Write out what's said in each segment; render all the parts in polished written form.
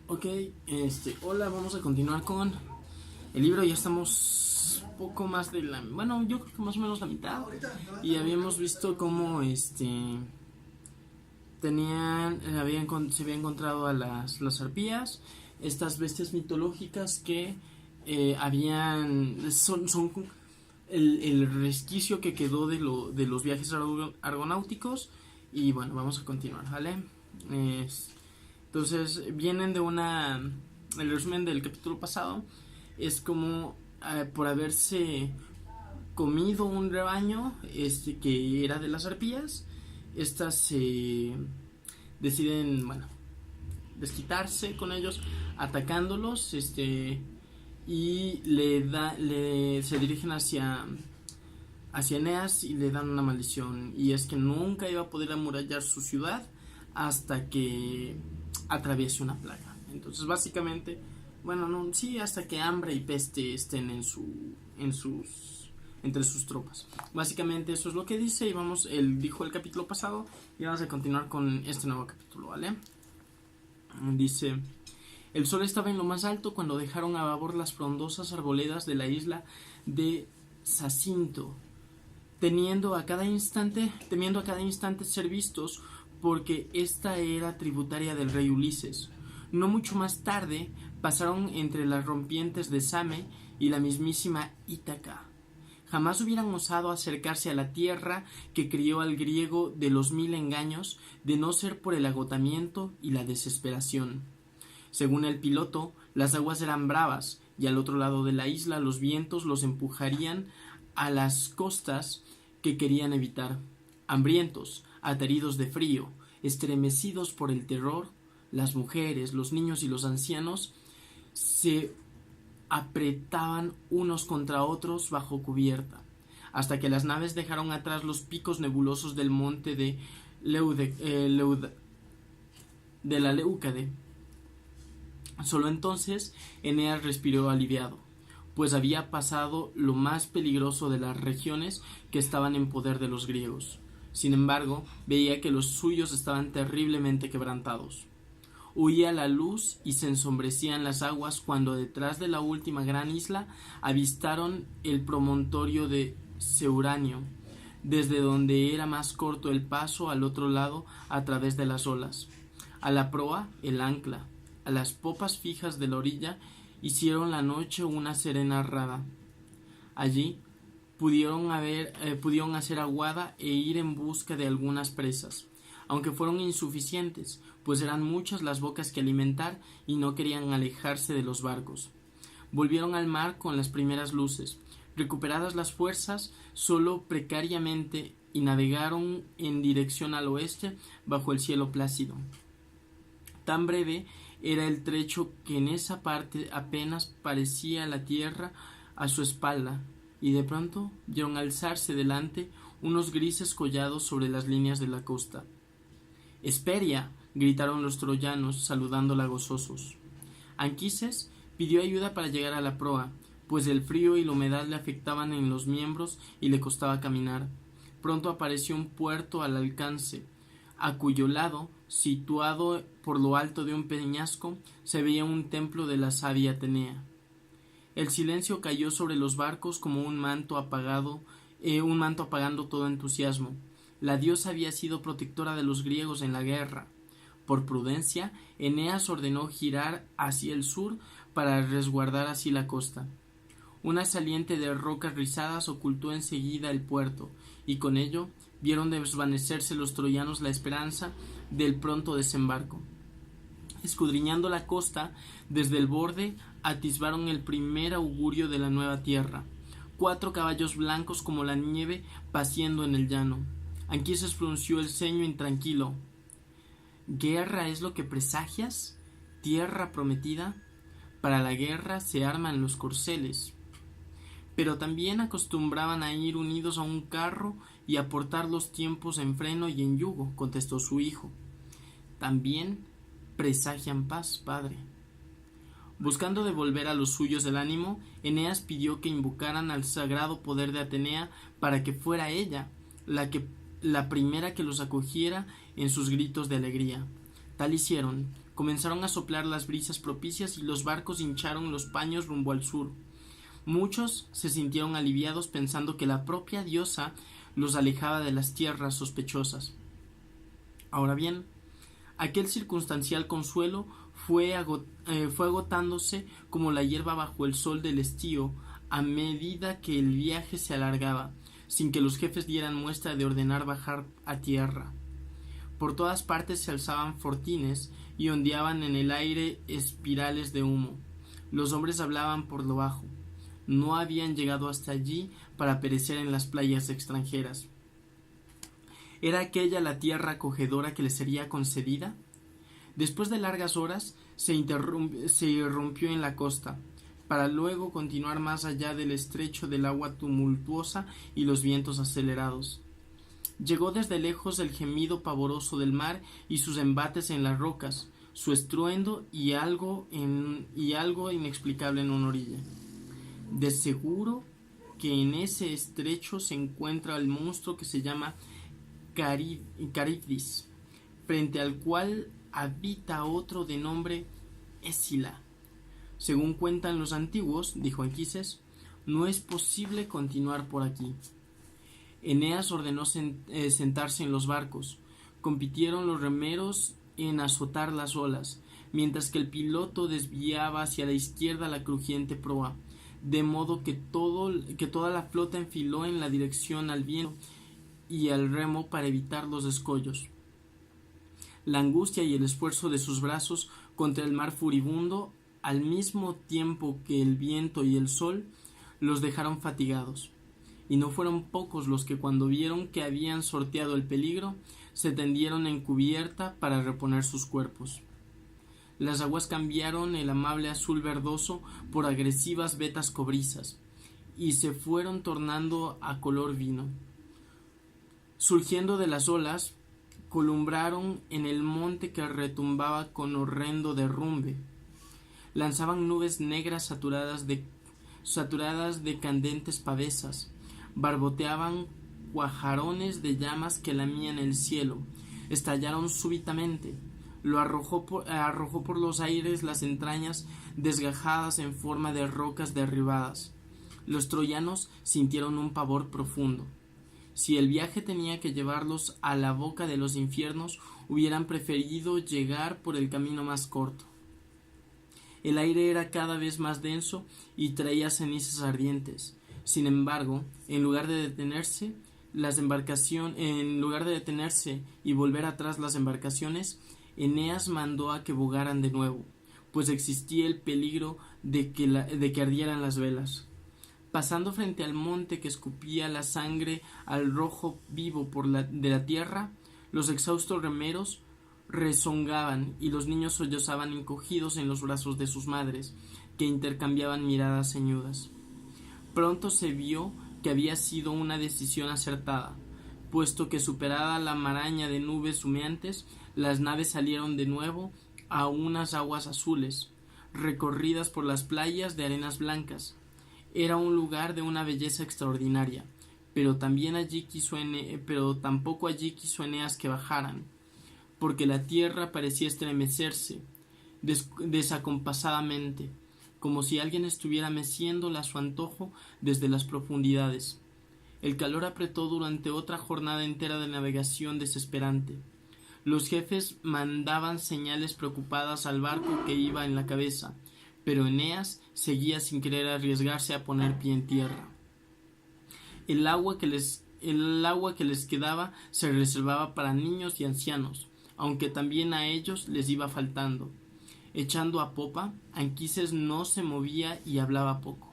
Ok, hola, vamos a continuar con el libro. Ya estamos poco más de la, bueno, yo creo que más o menos la mitad. Y habíamos visto cómo, tenían, se había encontrado a las arpías, estas bestias mitológicas que son el resquicio que quedó de los viajes argonáuticos. Y bueno, vamos a continuar, ¿vale? Es- entonces vienen de una... El resumen del capítulo pasado es como por haberse comido un rebaño que era de las arpías, estas se deciden, bueno, desquitarse con ellos atacándolos, y se dirigen hacia Eneas y le dan una maldición, y es que nunca iba a poder amurallar su ciudad hasta que atraviese una plaga. Entonces básicamente, bueno, no, sí, hasta que hambre y peste estén entre sus tropas. Básicamente eso es lo que dice, y vamos, él dijo el capítulo pasado y vamos a continuar con este nuevo capítulo, ¿vale? Dice: el sol estaba en lo más alto cuando dejaron a babor las frondosas arboledas de la isla de Zacinto, temiendo a cada instante ser vistos, porque esta era tributaria del rey Ulises. No mucho más tarde pasaron entre las rompientes de Same y la mismísima Ítaca. Jamás hubieran osado acercarse a la tierra que crió al griego de los 1000 engaños, de no ser por el agotamiento y la desesperación. Según el piloto, las aguas eran bravas, y al otro lado de la isla los vientos los empujarían a las costas que querían evitar. Hambrientos, ateridos de frío, estremecidos por el terror, las mujeres, los niños y los ancianos se apretaban unos contra otros bajo cubierta, hasta que las naves dejaron atrás los picos nebulosos del monte de la Leucade. Solo entonces Eneas respiró aliviado, pues había pasado lo más peligroso de las regiones que estaban en poder de los griegos. Sin embargo, veía que los suyos estaban terriblemente quebrantados. Huía la luz y se ensombrecían las aguas cuando detrás de la última gran isla avistaron el promontorio de Seuranio, desde donde era más corto el paso al otro lado a través de las olas. A la proa el ancla, a las popas fijas de la orilla hicieron la noche una serena rada. Allí pudieron hacer aguada e ir en busca de algunas presas, aunque fueron insuficientes, pues eran muchas las bocas que alimentar y no querían alejarse de los barcos. Volvieron al mar con las primeras luces, recuperadas las fuerzas solo precariamente, y navegaron en dirección al oeste bajo el cielo plácido. Tan breve era el trecho que en esa parte apenas parecía la tierra a su espalda, y de pronto vieron alzarse delante unos grises collados sobre las líneas de la costa. «¡Esperia!», gritaron los troyanos, saludándola gozosos. Anquises pidió ayuda para llegar a la proa, pues el frío y la humedad le afectaban en los miembros y le costaba caminar. Pronto apareció un puerto al alcance, a cuyo lado, situado por lo alto de un peñasco, se veía un templo de la sabia Atenea. El silencio cayó sobre los barcos como un manto apagando todo entusiasmo. La diosa había sido protectora de los griegos en la guerra. Por prudencia, Eneas ordenó girar hacia el sur para resguardar así la costa. Una saliente de rocas rizadas ocultó enseguida el puerto, y con ello vieron desvanecerse los troyanos la esperanza del pronto desembarco. Escudriñando la costa desde el borde, atisbaron el primer augurio de la nueva tierra: 4 caballos blancos como la nieve paciendo en el llano. Anquises frunció el ceño intranquilo. ¿Guerra es lo que presagias? ¿Tierra prometida? Para la guerra se arman los corceles. Pero también acostumbraban a ir unidos a un carro y a portar los tiempos en freno y en yugo, contestó su hijo. También presagian paz, padre. Buscando devolver a los suyos el ánimo, Eneas pidió que invocaran al sagrado poder de Atenea para que fuera ella la primera que los acogiera en sus gritos de alegría. Tal hicieron, Comenzaron a soplar las brisas propicias y los barcos hincharon los paños rumbo al sur. Muchos se sintieron aliviados pensando que la propia diosa los alejaba de las tierras sospechosas. Ahora bien, aquel circunstancial consuelo fue agotándose como la hierba bajo el sol del estío a medida que el viaje se alargaba, sin que los jefes dieran muestra de ordenar bajar a tierra. Por todas partes se alzaban fortines y ondeaban en el aire espirales de humo. Los hombres hablaban por lo bajo. No habían llegado hasta allí para perecer en las playas extranjeras. ¿Era aquella la tierra acogedora que les sería concedida? Después de largas horas se irrumpió en la costa, para luego continuar más allá del estrecho del agua tumultuosa y los vientos acelerados. Llegó desde lejos el gemido pavoroso del mar y sus embates en las rocas, su estruendo y algo inexplicable en una orilla. De seguro que en ese estrecho se encuentra el monstruo que se llama Caribdis, frente al cual habita otro de nombre Escila. Según cuentan los antiguos, dijo Anquises, no es posible continuar por aquí. Eneas ordenó sentarse en los barcos. Compitieron los remeros en azotar las olas, mientras que el piloto desviaba hacia la izquierda la crujiente proa, de modo que toda la flota enfiló en la dirección al viento y al remo para evitar los escollos. La angustia y el esfuerzo de sus brazos contra el mar furibundo, al mismo tiempo que el viento y el sol, los dejaron fatigados. Y no fueron pocos los que, cuando vieron que habían sorteado el peligro, se tendieron en cubierta para reponer sus cuerpos. Las aguas cambiaron el amable azul verdoso por agresivas vetas cobrizas, y se fueron tornando a color vino. Surgiendo de las olas, columbraron en el monte que retumbaba con horrendo derrumbe. Lanzaban nubes negras saturadas de candentes pavesas, barboteaban cuajarones de llamas que lamían el cielo, estallaron súbitamente, lo arrojó por los aires las entrañas desgajadas en forma de rocas derribadas. Los troyanos sintieron un pavor profundo. Si el viaje tenía que llevarlos a la boca de los infiernos, hubieran preferido llegar por el camino más corto. El aire era cada vez más denso y traía cenizas ardientes. Sin embargo, en lugar de detenerse y volver atrás las embarcaciones, Eneas mandó a que bogaran de nuevo, pues existía el peligro de que ardieran las velas. Pasando frente al monte que escupía la sangre al rojo vivo de la tierra, los exhaustos remeros rezongaban y los niños sollozaban encogidos en los brazos de sus madres, que intercambiaban miradas ceñudas. Pronto se vio que había sido una decisión acertada, puesto que, superada la maraña de nubes humeantes, las naves salieron de nuevo a unas aguas azules, recorridas por las playas de arenas blancas. Era un lugar de una belleza extraordinaria, pero tampoco allí quiso Eneas que bajaran, porque la tierra parecía estremecerse desacompasadamente, como si alguien estuviera meciéndola a su antojo desde las profundidades. El calor apretó durante otra jornada entera de navegación desesperante. Los jefes mandaban señales preocupadas al barco que iba en la cabeza, pero Eneas seguía sin querer arriesgarse a poner pie en tierra. El agua que les quedaba se reservaba para niños y ancianos, aunque también a ellos les iba faltando. Echando a popa, Anquises no se movía y hablaba poco.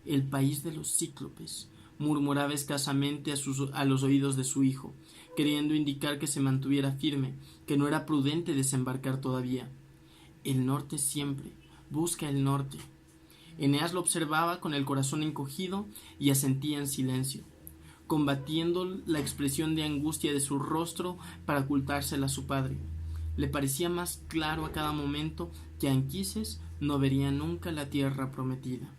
El país de los cíclopes, murmuraba escasamente a los oídos de su hijo, queriendo indicar que se mantuviera firme, que no era prudente desembarcar todavía. El norte siempre, busca el norte. Eneas lo observaba con el corazón encogido y asentía en silencio, combatiendo la expresión de angustia de su rostro para ocultársela a su padre. Le parecía más claro a cada momento que Anquises no vería nunca la tierra prometida.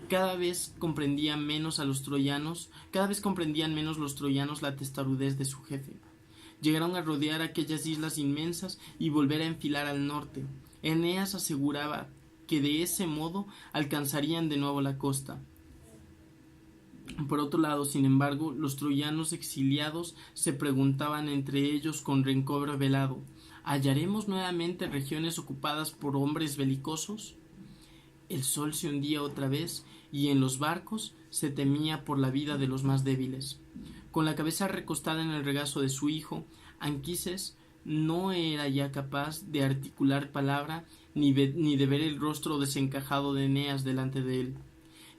Cada vez comprendían menos los troyanos la testarudez de su jefe. Llegaron a rodear aquellas islas inmensas y volver a enfilar al norte. Eneas aseguraba que de ese modo alcanzarían de nuevo la costa. Por otro lado, sin embargo, los troyanos exiliados se preguntaban entre ellos con rencor velado: ¿hallaremos nuevamente regiones ocupadas por hombres belicosos? El sol se hundía otra vez y en los barcos se temía por la vida de los más débiles. Con la cabeza recostada en el regazo de su hijo, Anquises no era ya capaz de articular palabra ni de ver el rostro desencajado de Eneas delante de él.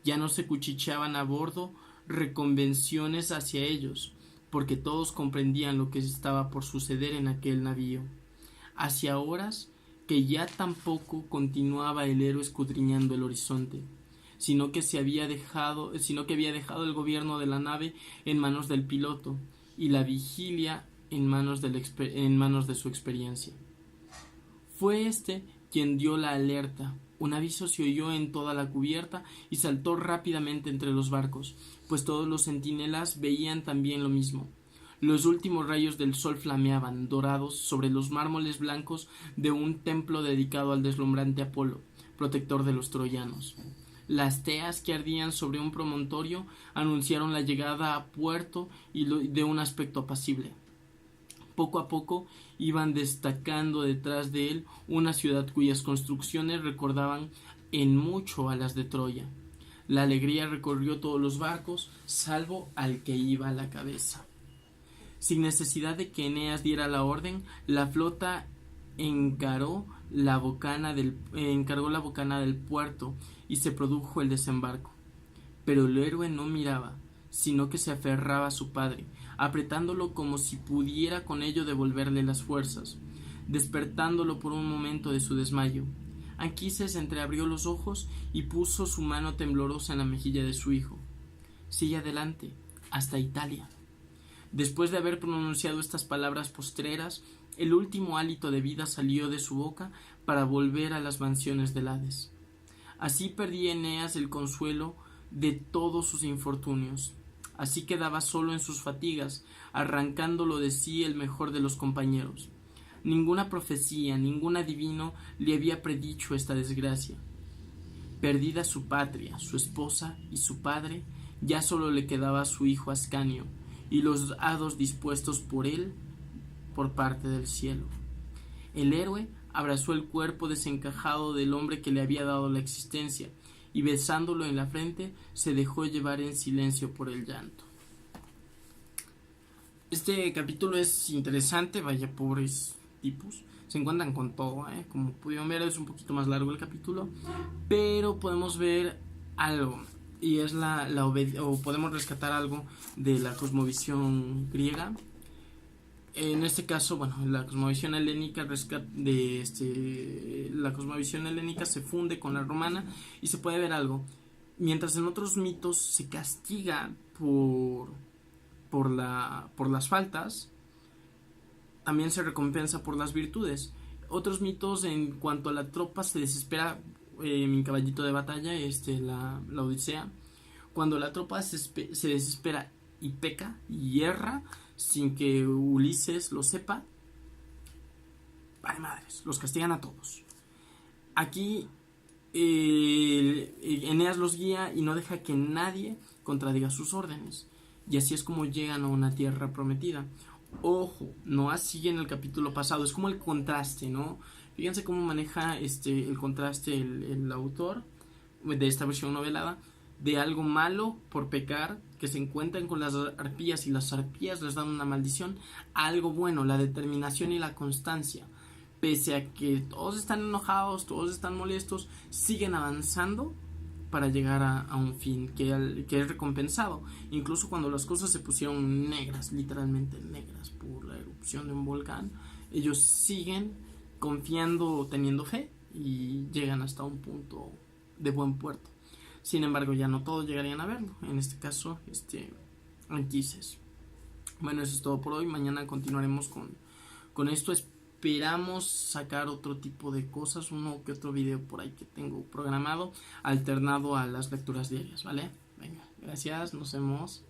Ya no se cuchicheaban a bordo reconvenciones hacia ellos, porque todos comprendían lo que estaba por suceder en aquel navío. Hacía horas que ya tampoco continuaba el héroe escudriñando el horizonte, sino que había dejado el gobierno de la nave en manos del piloto y la vigilia en manos de su experiencia. Fue este quien dio la alerta. Un aviso se oyó en toda la cubierta y saltó rápidamente entre los barcos, pues todos los centinelas veían también lo mismo. Los últimos rayos del sol flameaban, dorados, sobre los mármoles blancos de un templo dedicado al deslumbrante Apolo, protector de los troyanos. Las teas que ardían sobre un promontorio anunciaron la llegada a puerto y de un aspecto apacible. Poco a poco iban destacando detrás de él una ciudad cuyas construcciones recordaban en mucho a las de Troya. La alegría recorrió todos los barcos, salvo al que iba a la cabeza. Sin necesidad de que Eneas diera la orden, la flota encargó la bocana del puerto y se produjo el desembarco. Pero el héroe no miraba, sino que se aferraba a su padre, apretándolo como si pudiera con ello devolverle las fuerzas, despertándolo por un momento de su desmayo. Anquises entreabrió los ojos y puso su mano temblorosa en la mejilla de su hijo. Sigue adelante, hasta Italia. Después de haber pronunciado estas palabras postreras, el último hálito de vida salió de su boca para volver a las mansiones del Hades. Así perdía Eneas el consuelo de todos sus infortunios. Así quedaba solo en sus fatigas, arrancándolo de sí el mejor de los compañeros. Ninguna profecía, ningún adivino le había predicho esta desgracia. Perdida su patria, su esposa y su padre, ya solo le quedaba su hijo Ascanio y los hados dispuestos por él por parte del cielo. El héroe abrazó el cuerpo desencajado del hombre que le había dado la existencia y besándolo en la frente se dejó llevar en silencio por el llanto. Este capítulo es interesante, vaya pobres tipos, se encuentran con todo, como pudieron ver es un poquito más largo el capítulo, pero podemos ver algo y es o podemos rescatar algo de la cosmovisión griega. En este caso, bueno, la cosmovisión helénica la cosmovisión helénica se funde con la romana y se puede ver algo. Mientras en otros mitos se castiga por las faltas, también se recompensa por las virtudes. Otros mitos, en cuanto a la tropa, se desespera. Mi caballito de batalla, la Odisea, cuando la tropa se desespera y peca y erra sin que Ulises lo sepa, vale madres, los castigan a todos. Aquí Eneas los guía y no deja que nadie contradiga sus órdenes, y así es como llegan a una tierra prometida. Ojo, no así en el capítulo pasado, es como el contraste, ¿no? Fíjense cómo maneja el contraste el autor de esta versión novelada, de algo malo por pecar, que se encuentran con las arpías y las arpías les dan una maldición, a algo bueno, la determinación y la constancia. Pese a que todos están enojados, todos están molestos, siguen avanzando para llegar a un fin que es recompensado. Incluso cuando las cosas se pusieron negras, literalmente negras, por la erupción de un volcán, ellos siguen confiando, teniendo fe y llegan hasta un punto de buen puerto. Sin embargo, ya no todos llegarían a verlo. En este caso, Anquises. Bueno, eso es todo por hoy. Mañana continuaremos con esto. Esperamos sacar otro tipo de cosas, uno que otro video por ahí que tengo programado, alternado a las lecturas diarias, ¿vale? Venga, gracias, nos vemos.